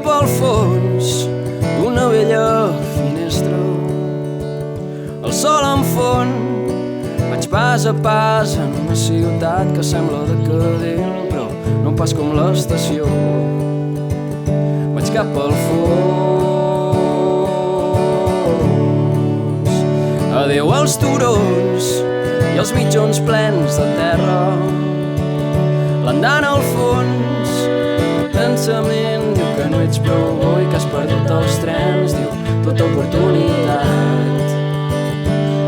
cap al fons d'una vella finestra. El sol em fon, vaig pas a pas en una ciutat que sembla decadent, però no pas com l'estació. Vaig cap al fons. Adéu als turons i els mitjons plens de terra. L'andant al fons, el pensament diu que no ets prou bo i que has perdut els trens, diu tota oportunitat.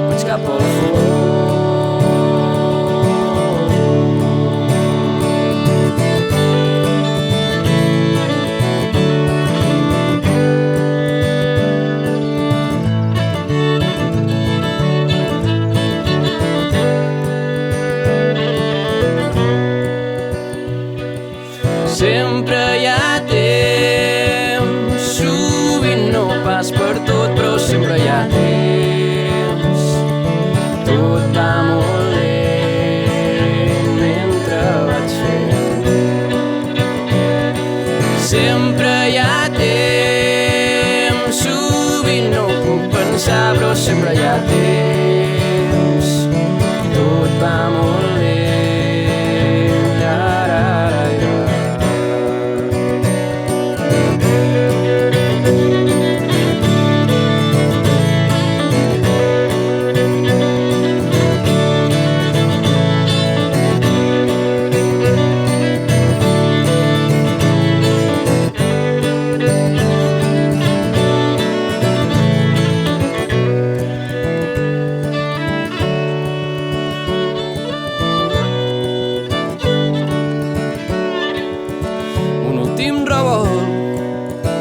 Vaig cap al fons. Sempre hi ha temps, sovint no pas per tot, però sempre hi ha temps. Tot va molt lent mentre vaig fent. Sempre hi ha temps, sovint no ho puc pensar, però sempre hi ha temps. Tot va molt lent.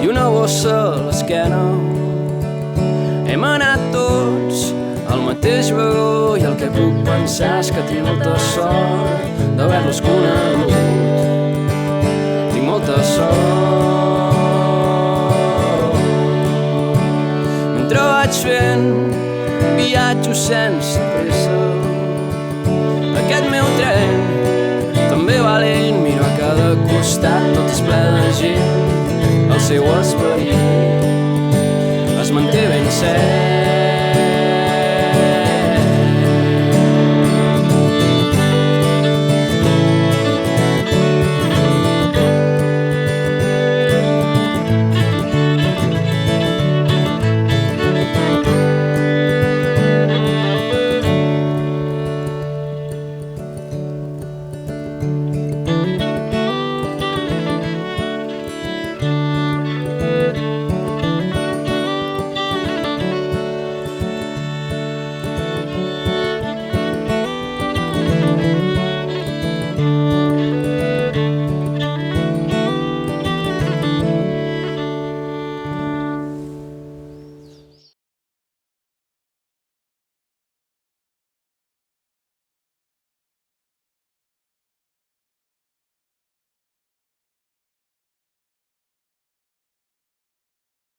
I una bossa a l'esquena. Hem anat tots al mateix vagó i el que puc pensar és que tinc molta sort d'haver-los conegut. Tinc molta sort. Mentre vaig fent viatjo sense pressa, aquest meu tren també va lent, miro a cada costat, tot és ple de gent. El seu esperit es manté ben cert.